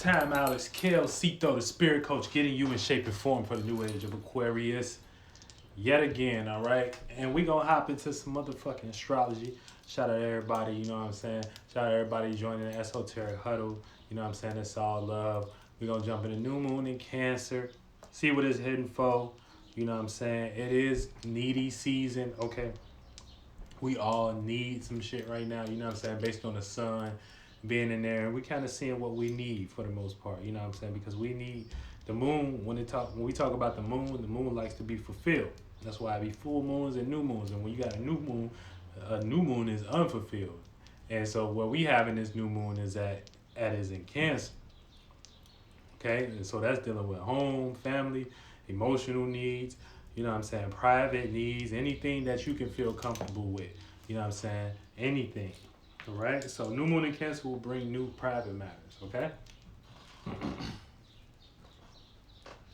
time, Alex. Calcito, the spirit coach, getting you in shape and form for the new age of Aquarius. Yet again, all right? And we going to hop into some motherfucking astrology. Shout out to everybody, you know what I'm saying? Shout out to everybody joining the esoteric huddle. You know what I'm saying? It's all love. We're going to jump into new moon in Cancer. See what it's heading for. You know what I'm saying? It is needy season, okay? We all need some shit right now, you know what I'm saying? Based on the sun being in there, and we kind of seeing what we need for the most part, you know what I'm saying? Because we need the moon. When we talk about the moon likes to be fulfilled. That's why it be full moons and new moons. And when you got a new moon is unfulfilled. And so what we have in this new moon is that is in Cancer. Okay, and so that's dealing with home, family, emotional needs, you know what I'm saying, private needs, anything that you can feel comfortable with, you know what I'm saying, anything. All right, so new moon in Cancer will bring new private matters, okay?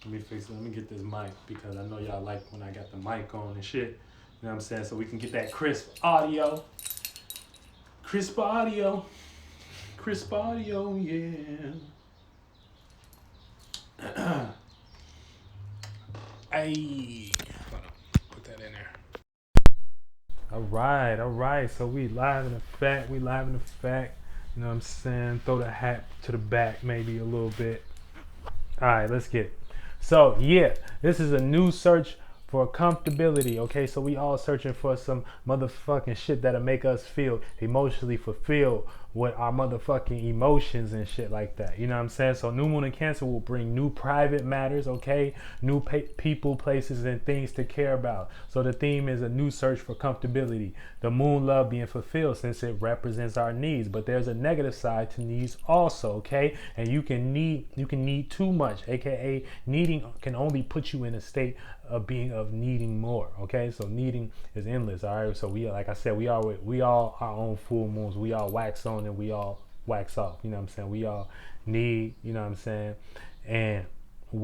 Let me fix it. Let me get this mic because I know y'all like when I got the mic on and shit. You know what I'm saying? So we can get that crisp audio. Crisp audio. Crisp audio, yeah. Hey. Hold on. Put that in there. All right. So we live in effect. You know what I'm saying? Throw the hat to the back maybe a little bit. All right, let's get it. So yeah, this is a new search for comfortability. Okay, so we all searching for some motherfucking shit that'll make us feel emotionally fulfilled with our motherfucking emotions and shit like that. You know what I'm saying? So new moon in Cancer will bring new private matters, okay? New people, places, and things to care about. So the theme is a new search for comfortability. The moon love being fulfilled since it represents our needs, but there's a negative side to needs also, okay? And you can need too much, aka needing can only put you in a state of needing more, okay? So needing is endless, all right? So we, like I said, we all our own full moons. We all wax on and we all wax off, you know what I'm saying? We all need, you know what I'm saying? And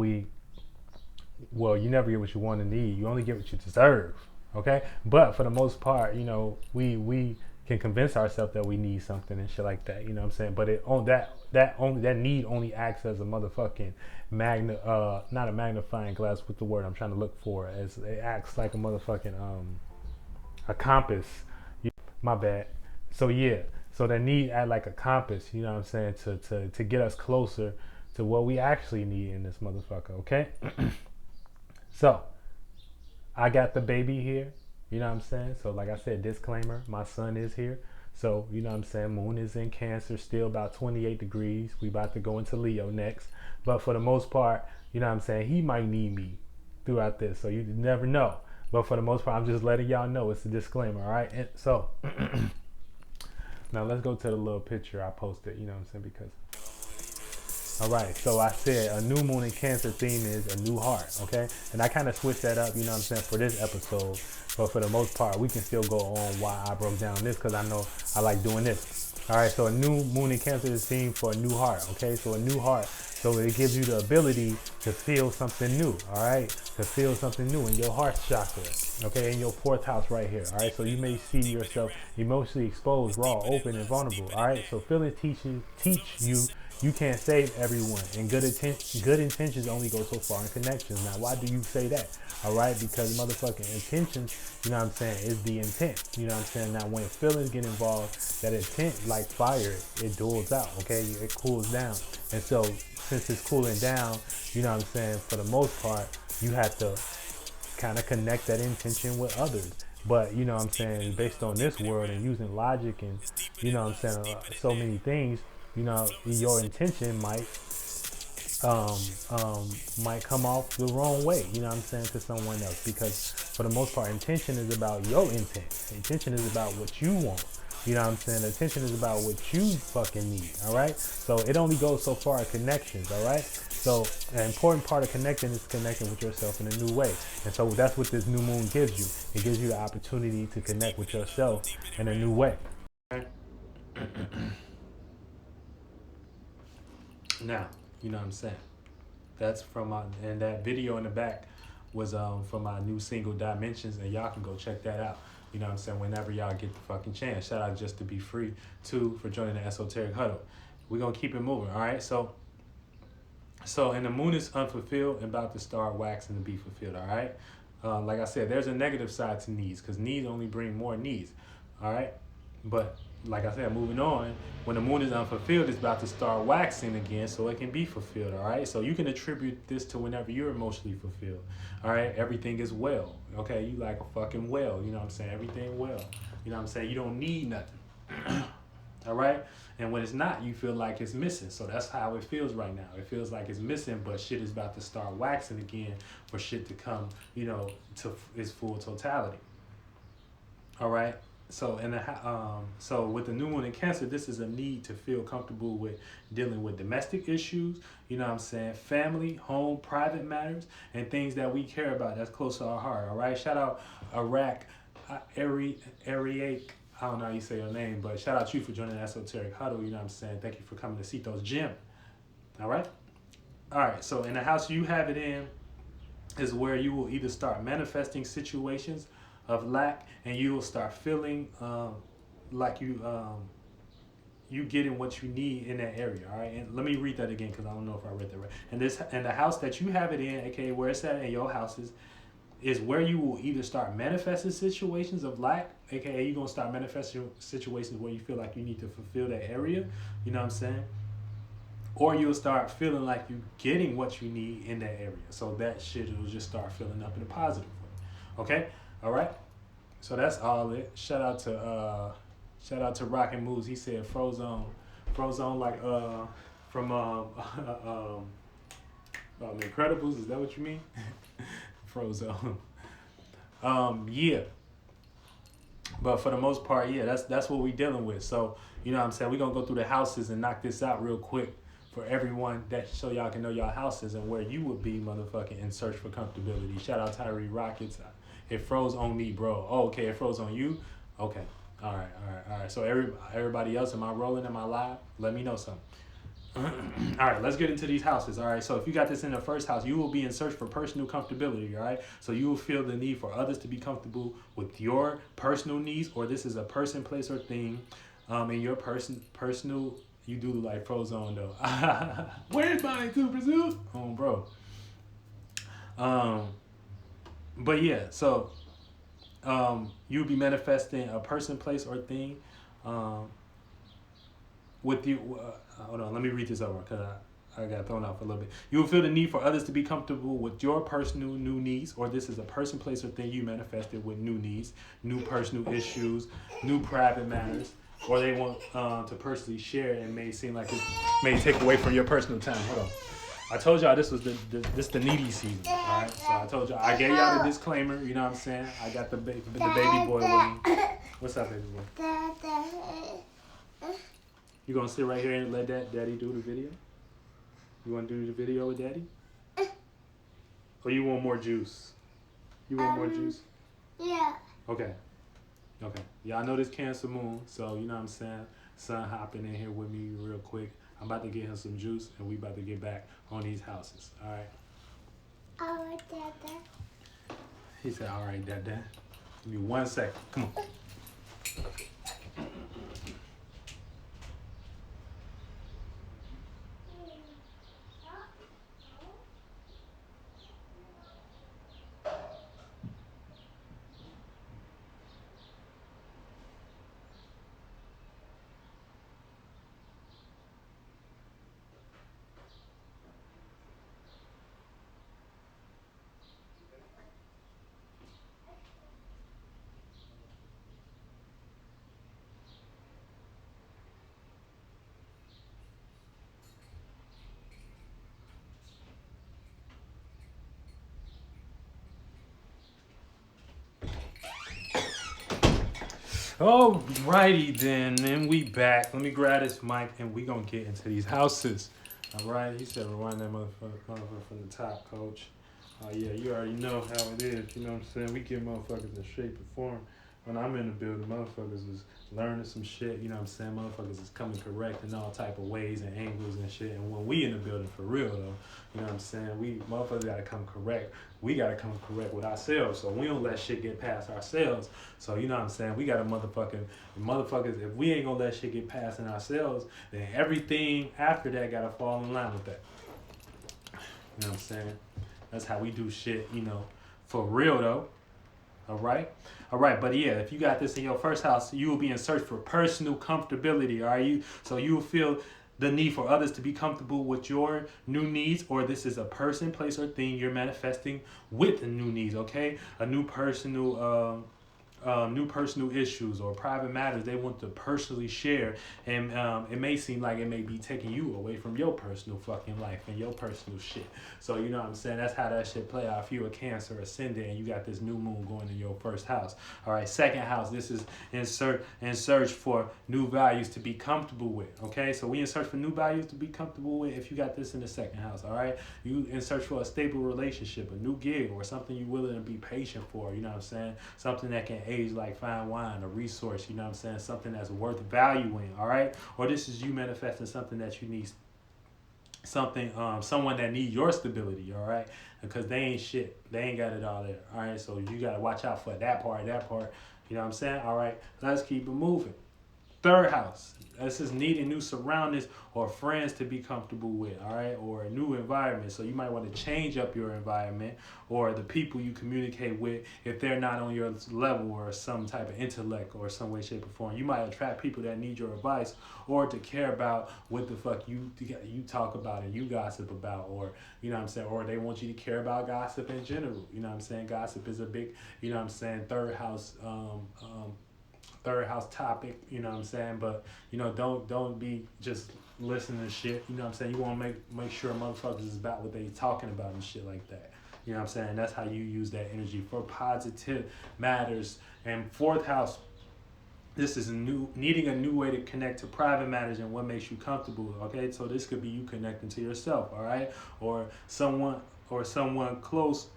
you never get what you want to need. You only get what you deserve, okay? But for the most part, you know, we can convince ourselves that we need something and shit like that, you know what I'm saying? But that need only acts as a motherfucking not a magnifying glass, with the word I'm trying to look for, as it acts like a motherfucking a compass. My bad. So yeah, so that need act like a compass, you know what I'm saying, to get us closer to what we actually need in this motherfucker, okay? So I got the baby here, you know what I'm saying? So like I said, disclaimer, my son is here. So, you know what I'm saying, moon is in Cancer, still about 28 degrees. We about to go into Leo next. But for the most part, you know what I'm saying, he might need me throughout this. So you never know. But for the most part, I'm just letting y'all know it's a disclaimer, all right? And so, now let's go to the little picture I posted, you know what I'm saying, because... All right, so I said a new moon in Cancer theme is a new heart, okay? And I kind of switched that up, you know what I'm saying, for this episode. But for the most part, we can still go on why I broke down this, because I know I like doing this. All right, so a new moon in Cancer is theme for a new heart, okay? So a new heart, so it gives you the ability to feel something new, all right? To feel something new in your heart chakra, okay? In your fourth house right here, all right? So you may see yourself emotionally exposed, raw, open, and vulnerable, all right? So feelings teach you you can't save everyone, and good intentions only go so far in connections. Now, why do you say that? All right, because motherfucking intentions, you know what I'm saying, is the intent. You know what I'm saying? Now, when feelings get involved, that intent, like fire, it dulls out, okay? It cools down. And so, since it's cooling down, you know what I'm saying, for the most part, you have to kind of connect that intention with others. But, you know what I'm saying, based on this world and using logic and, you know what I'm saying, so many things, you know, your intention might come off the wrong way, you know what I'm saying, to someone else. Because for the most part, intention is about your intent. Intention is about what you want. You know what I'm saying? Attention is about what you fucking need, all right? So it only goes so far in connections, all right? So an important part of connecting is connecting with yourself in a new way. And so that's what this new moon gives you. It gives you the opportunity to connect with yourself in a new way. Now, you know what I'm saying? That's from and that video in the back was from my new single Dimensions, and y'all can go check that out. You know what I'm saying? Whenever y'all get the fucking chance. Shout out Just to Be Free, too, for joining the Esoteric Huddle. We're going to keep it moving, all right? So So, and the moon is unfulfilled and about to start waxing to be fulfilled. All right. Like I said, there's a negative side to needs because needs only bring more needs. All right. But like I said, moving on, when the moon is unfulfilled, it's about to start waxing again so it can be fulfilled. All right. So you can attribute this to whenever you're emotionally fulfilled. All right. Everything is well. Okay. You like a fucking well. You know what I'm saying? Everything well. You know what I'm saying? You don't need nothing. All right. And when it's not, you feel like it's missing. So that's how it feels right now. It feels like it's missing, but shit is about to start waxing again for shit to come, you know, to its full totality. All right. So so with the new moon in Cancer, this is a need to feel comfortable with dealing with domestic issues. You know what I'm saying? Family, home, private matters, and things that we care about that's close to our heart. All right. Shout out Iraq, Ariake. I don't know how you say your name, but shout out you for joining the Esoteric Huddle. You know what I'm saying? Thank you for coming to see those Gym. All right. All right. So in the house you have it in is where you will either start manifesting situations of lack, and you will start feeling like you getting what you need in that area. All right. And let me read that again because I don't know if I read that right. And the house that you have it in, aka where it's at in your houses, is where you will either start manifesting situations of lack, aka you're gonna start manifesting situations where you feel like you need to fulfill that area, you know what I'm saying? Or you'll start feeling like you're getting what you need in that area. So that shit will just start filling up in a positive way. Okay? All right? So that's all it. Shout out to Rockin' Moves. He said Frozone like from The Incredibles, is that what you mean? Frozone. Yeah. But for the most part, yeah, that's what we dealing with. So, you know what I'm saying? We're gonna go through the houses and knock this out real quick for everyone, that so y'all can know y'all houses and where you would be motherfucking in search for comfortability. Shout out Tyree Rockets. It froze on me, bro. Oh, okay, it froze on you? Okay. All right. So everybody else, am I rolling? Am I live? Let me know something. All right, let's get into these houses. All right, so if you got this in the first house, you will be in search for personal comfortability. All right, so you will feel the need for others to be comfortable with your personal needs, or this is a person, place, or thing, in your personal. You do like Frozone though. Where's my super suit? Oh, bro. But yeah, so you'll be manifesting a person, place, or thing, with you. Hold on, let me read this over because I got thrown off a little bit. You will feel the need for others to be comfortable with your personal new needs, or this is a person, place, or thing you manifested with new needs, new personal issues, new private matters, or they want to personally share and may seem like it may take away from your personal time. Hold on. I told y'all this was the needy season. All right, so I told y'all, I gave y'all the disclaimer. You know what I'm saying? I got the baby boy with me. What's up, baby boy? You gonna sit right here and let daddy do the video? You wanna do the video with daddy? Or you want more juice? You want more juice? Yeah. Okay. Y'all know this Cancer moon, so you know what I'm saying? Son hopping in here with me real quick. I'm about to get him some juice and we about to get back on these houses. All right. All right, Dada. He said, all right, Dada. Give me 1 second. Come on. Alrighty then, and we back. Let me grab this mic and we gonna get into these houses. Alright, he said rewind that motherfucker from the top, coach. Yeah, you already know how it is, you know what I'm saying? We get motherfuckers in shape and form. When I'm in the building, motherfuckers is learning some shit, you know what I'm saying? Motherfuckers is coming correct in all type of ways and angles and shit. And when we in the building for real though, you know what I'm saying? We motherfuckers gotta come correct. We gotta come correct with ourselves, so we don't let shit get past ourselves. So you know what I'm saying? We gotta motherfuckers, if we ain't gonna let shit get past in ourselves, then everything after that gotta fall in line with that. You know what I'm saying? That's how we do shit, for real though. All right. All right. But yeah, if you got this in your first house, you will be in search for personal comfortability. All right. So you will feel the need for others to be comfortable with your new needs, or this is a person, place, or thing you're manifesting with the new needs. Okay. A new personal issues or private matters they want to personally share, and it may seem like it may be taking you away from your personal fucking life and your personal shit. So you know what I'm saying, that's how that shit play out. If you a Cancer ascendant and you got this new moon going in your first house. All right, second house, this is in search for new values to be comfortable with. Okay, so we in search for new values to be comfortable with. If you got this in the second house, all right, you in search for a stable relationship, a new gig, or something you willing to be patient for. You know what I'm saying, something that can age like fine wine, a resource, you know what I'm saying? Something that's worth valuing, all right? Or this is you manifesting something that you need, something, someone that need your stability, all right? Because they ain't shit. They ain't got it all there, all right? So you got to watch out for that part, you know what I'm saying? All right, let's keep it moving. Third house, this is needing new surroundings or friends to be comfortable with, all right, or a new environment. So you might want to change up your environment or the people you communicate with if they're not on your level or some type of intellect or some way, shape, or form. You might attract people that need your advice or to care about what the fuck you talk about and you gossip about, or you know what I'm saying, or they want you to care about gossip in general. You know what I'm saying? Gossip is a big, you know what I'm saying, third house topic, you know what I'm saying? But don't be just listening to shit. You know what I'm saying? You want to make sure motherfuckers is about what they talking about and shit like that. You know what I'm saying? That's how you use that energy for positive matters. And fourth house, this is needing a new way to connect to private matters and what makes you comfortable. Okay, so this could be you connecting to yourself, all right, or someone close,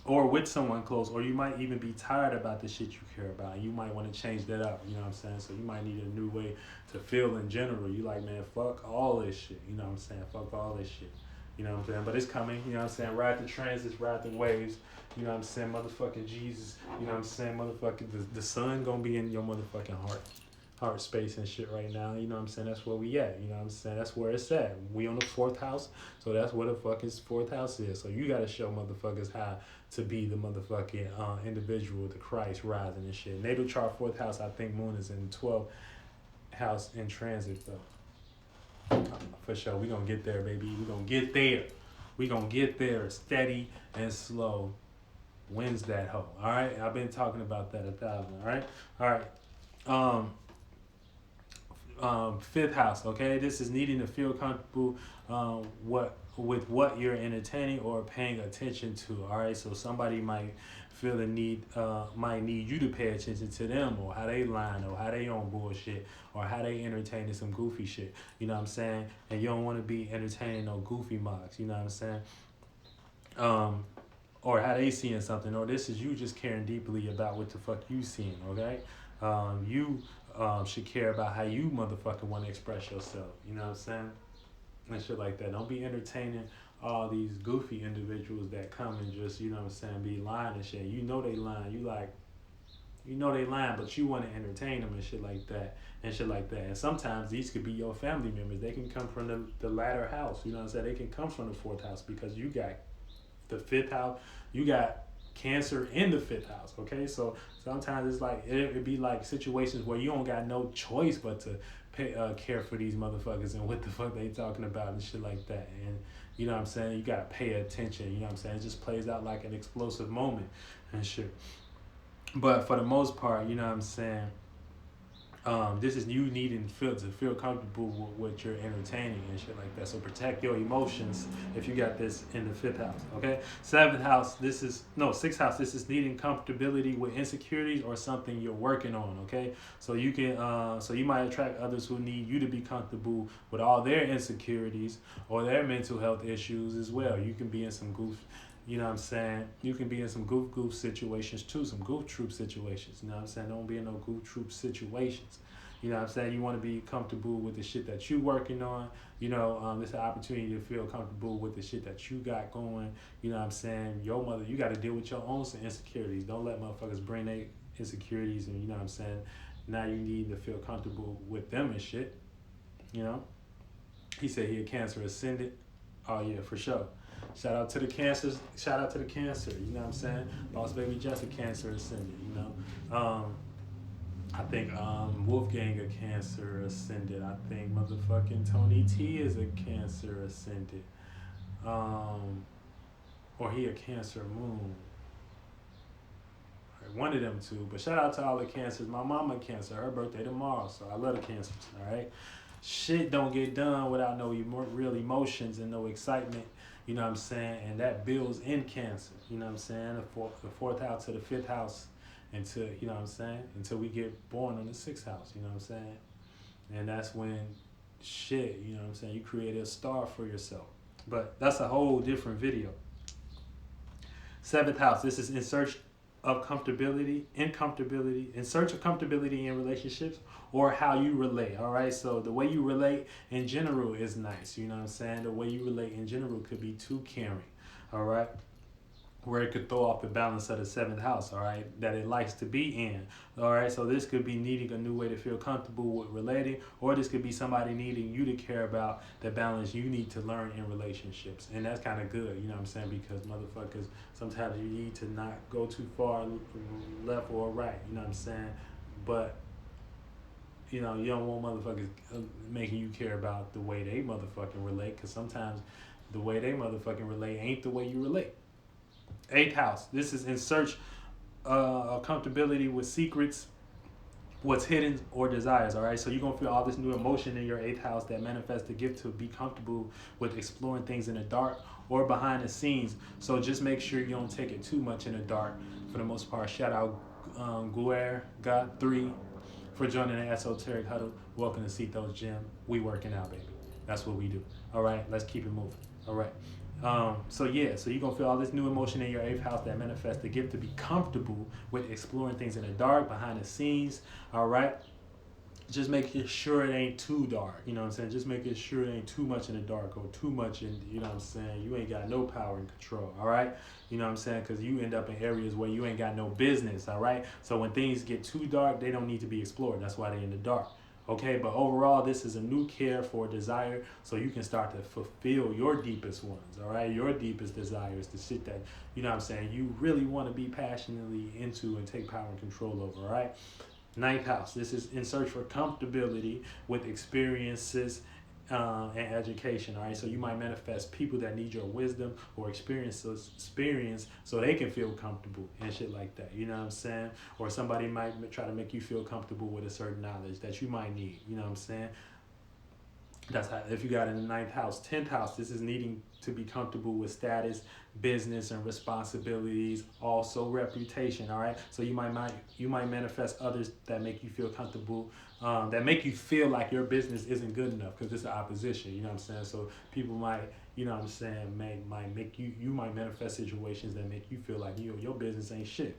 or with someone close, or you might even be tired about the shit you care about. And you might want to change that up, you know what I'm saying? So you might need a new way to feel in general. You like, man, fuck all this shit, you know what I'm saying? Fuck all this shit, you know what I'm saying? But it's coming, you know what I'm saying? Ride the transits, ride the waves, you know what I'm saying? Motherfucking Jesus, you know what I'm saying? Motherfucking the sun gonna be in your motherfucking heart space and shit right now. You know what I'm saying? That's where we at. You know what I'm saying? That's where it's at. We on the fourth house, so that's where the fucking fourth house is. So you gotta show motherfuckers how to be the motherfucking individual, the Christ rising and shit. Natal chart fourth house, I think moon is in 12th house in transit though. For sure, we gonna get there, baby. We gonna get there. We gonna get there, steady and slow. Wins that hoe. All right, I've been talking about that 1,000. All right. Fifth house, okay, this is needing to feel comfortable with what you're entertaining or paying attention to. All right, so somebody might feel the need, might need you to pay attention to them, or how they lying, or how they on bullshit, or how they entertaining some goofy shit, you know what I'm saying? And you don't want to be entertaining no goofy mocks, you know what I'm saying? Or how they seeing something, or this is you just caring deeply about what the fuck you seeing, okay? You should care about how you motherfucking want to express yourself, you know what I'm saying? And shit like that. Don't be entertaining all these goofy individuals that come and just, you know what I'm saying, be lying and shit. You know they lying. They lying, but you want to entertain them and shit like that. And sometimes these could be your family members. They can come from the latter house, you know what I'm saying? They can come from the fourth house because you got the fifth house, you got Cancer in the fifth house, okay? So sometimes it's like it'd be like situations where you don't got no choice but to care for these motherfuckers and what the fuck they talking about and shit like that. And you know what I'm saying, you gotta pay attention, you know what I'm saying? It just plays out like an explosive moment and shit. But for the most part, you know what I'm saying, this is you needing to feel comfortable with what you're entertaining and shit like that. So protect your emotions if you got this in the fifth house. Okay, sixth house. This is needing comfortability with insecurities or something you're working on. Okay, so you can so you might attract others who need you to be comfortable with all their insecurities or their mental health issues as well. You can be in some goof. You know what I'm saying? You can be in some goof situations too, some goof troop situations. You know what I'm saying? Don't be in no goof troop situations. You know what I'm saying? You want to be comfortable with the shit that you working on. You know, it's an opportunity to feel comfortable with the shit that you got going. You know what I'm saying? You got to deal with your own insecurities. Don't let motherfuckers bring their insecurities and, you know what I'm saying? Now you need to feel comfortable with them and shit. You know? He said he a Cancer ascendant. Oh yeah, for sure. Shout out to the cancers. Shout out to the cancer. You know what I'm saying? Boss baby just a cancer ascended. You know. I think Wolfgang a cancer ascended. I think motherfucking Tony T is a cancer ascended. Um, or he a cancer moon. One of them two. But shout out to all the cancers. My mama cancer. Her birthday tomorrow, so I love the cancers. All right. Shit don't get done without no real emotions and no excitement. You know what I'm saying? And that builds in cancer. You know what I'm saying? The fourth house to the fifth house, until you know what I'm saying. Until we get born on the sixth house. You know what I'm saying? And that's when shit. You know what I'm saying? You create a star for yourself. But that's a whole different video. Seventh house. This is in search of comfortability, in search of comfortability in relationships or how you relate. All right. So the way you relate in general is nice. You know what I'm saying? The way you relate in general could be too caring. All right. Where it could throw off the balance of the seventh house, all right, that it likes to be in. All right, so this could be needing a new way to feel comfortable with relating, or this could be somebody needing you to care about the balance you need to learn in relationships. And that's kind of good, you know what I'm saying? Because motherfuckers, sometimes you need to not go too far left or right, you know what I'm saying? But you know, you don't want motherfuckers making you care about the way they motherfucking relate, because sometimes the way they motherfucking relate ain't the way you relate. Eighth house. This is in search of comfortability with secrets, what's hidden or desires. All right. So you're gonna feel all this new emotion in your eighth house that manifests the gift to be comfortable with exploring things in the dark or behind the scenes. So just make sure you don't take it too much in the dark. For the most part, shout out Guer God 3 for joining the Esoteric Huddle. Welcome to Cito's Gym. We working out, baby. That's what we do. All right. Let's keep it moving. All right. So you're gonna feel all this new emotion in your eighth house that manifests the gift to be comfortable with exploring things in the dark, behind the scenes. All right. Just making sure it ain't too dark. You know what I'm saying? Just making sure it ain't too much in the dark or too much in, you know what I'm saying? You ain't got no power and control. All right. You know what I'm saying? Because you end up in areas where you ain't got no business. All right. So when things get too dark, they don't need to be explored. That's why they're in the dark. Okay, but overall, this is a new care for desire, so you can start to fulfill your deepest ones, all right? Your deepest desires, the shit that, you know what I'm saying, you really want to be passionately into and take power and control over, all right? Ninth house, this is in search for comfortability with experiences and education, all right? So you might manifest people that need your wisdom or experience so they can feel comfortable and shit like that, you know what I'm saying? Or somebody might try to make you feel comfortable with a certain knowledge that you might need, you know what I'm saying? That's how, if you got in the ninth house. 10th house, this is needing to be comfortable with status, business, and responsibilities, also reputation, all right? So you might manifest others that make you feel comfortable, that make you feel like your business isn't good enough because it's an opposition, you know what I'm saying? So people might, you know what I'm saying, might make you might manifest situations that make you feel like your business ain't shit.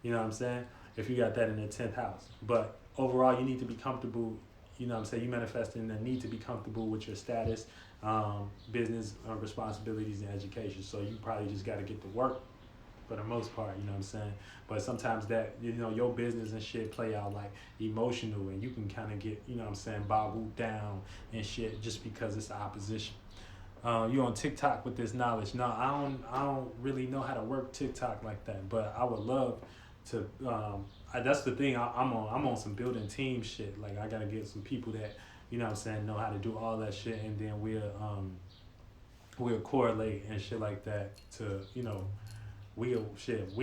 You know what I'm saying? If you got that in the 10th house. But overall, you need to be comfortable. You know what I'm saying? You manifesting the need to be comfortable with your status, business responsibilities, and education. So you probably just got to get to work for the most part, you know what I'm saying? But sometimes that, you know, your business and shit play out like emotional, and you can kind of get, you know what I'm saying, boggled down and shit just because it's opposition. You on TikTok with this knowledge. No, I don't really know how to work TikTok like that, but I would love to. That's the thing. I'm on some building team shit. Like I gotta get some people that, you know what I'm saying, know how to do all that shit, and then we'll correlate and shit like that to, you know, we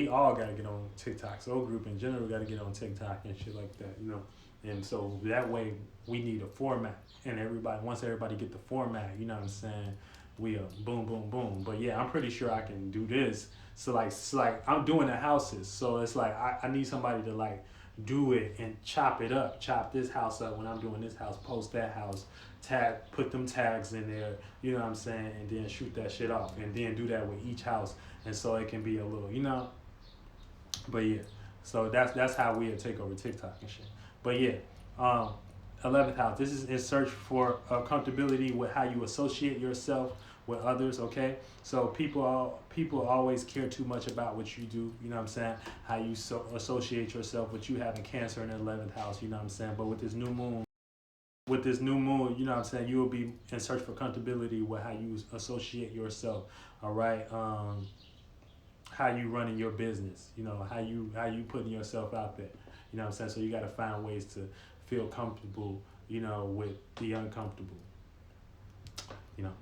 all gotta get on TikTok. Soul Group in general gotta get on TikTok and shit like that, you know. And so that way we need a format, and once everybody get the format, you know what I'm saying, we boom boom boom. But yeah, I'm pretty sure I can do this. So like I'm doing the houses, so it's like I need somebody to like do it and chop this house up when I'm doing this house, post that house, put them tags in there, you know what I'm saying, and then shoot that shit off, and then do that with each house, and so it can be a little, you know. But yeah, so that's how we take over TikTok and shit. But yeah, 11th house. This is in search for comfortability with how you associate yourself with others. Okay, so people always care too much about what you do. You know what I'm saying? How you associate yourself with you having Cancer in the 11th house. You know what I'm saying? But with this new moon. with this new moon, you know what I'm saying, you will be in search for comfortability with how you associate yourself. All right. How you running your business, how you putting yourself out there. You know what I'm saying? So you gotta find ways to feel comfortable, with the uncomfortable. You know.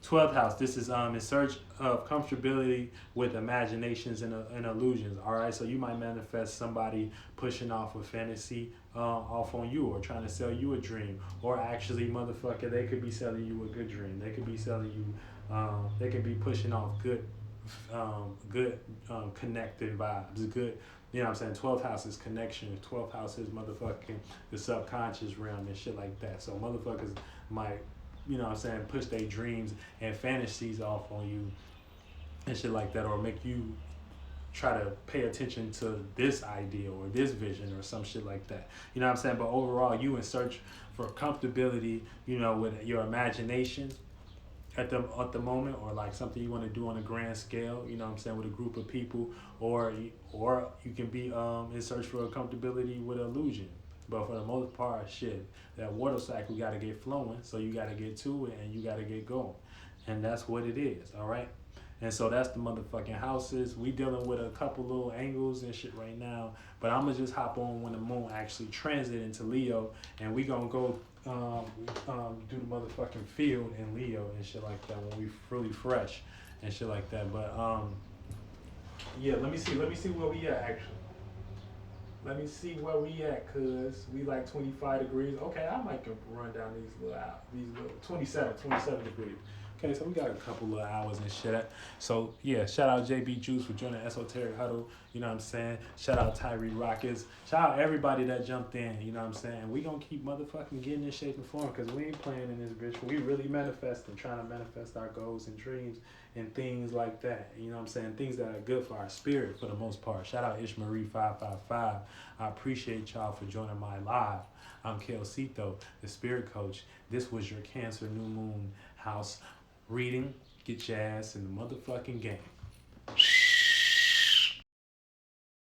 12th house. This is in search of comfortability with imaginations and illusions. All right, so you might manifest somebody pushing off a fantasy off on you, or trying to sell you a dream, or actually, motherfucker, they could be selling you a good dream. They could be selling you. They could be pushing off good connected vibes. Good. You know what I'm saying? 12th house is connection. 12th house is motherfucking the subconscious realm and shit like that. So motherfuckers might, you know what I'm saying, push their dreams and fantasies off on you and shit like that, or make you try to pay attention to this idea or this vision or some shit like that. You know what I'm saying? But overall, you in search for comfortability, with your imagination at the moment, or like something you want to do on a grand scale, you know what I'm saying, with a group of people, or you can be in search for a comfortability with illusion. But for the most part, shit, that water cycle got to get flowing, so you got to get to it and you got to get going. And that's what it is, all right? And so that's the motherfucking houses. We dealing with a couple little angles and shit right now, but I'm gonna just hop on when the moon actually transit into Leo, and we gonna go do the motherfucking field in Leo and shit like that when we really fresh and shit like that. But yeah, let me see where we at actually. Let me see where we at, cause we like 25 degrees. Okay, I might go run down these little 27 degrees. Okay, so we got a couple of hours and shit. So yeah, shout out JB Juice for joining Esoteric Huddle. You know what I'm saying? Shout out Tyree Rockets. Shout out everybody that jumped in. You know what I'm saying? We gonna keep motherfucking getting in shape and form, cause we ain't playing in this bitch. We really manifesting, trying to manifest our goals and dreams and things like that. You know what I'm saying? Things that are good for our spirit for the most part. Shout out Ish Marie 555. I appreciate y'all for joining my live. I'm Kelsito, the spirit coach. This was your Cancer New Moon House reading. Get your ass in the motherfucking game.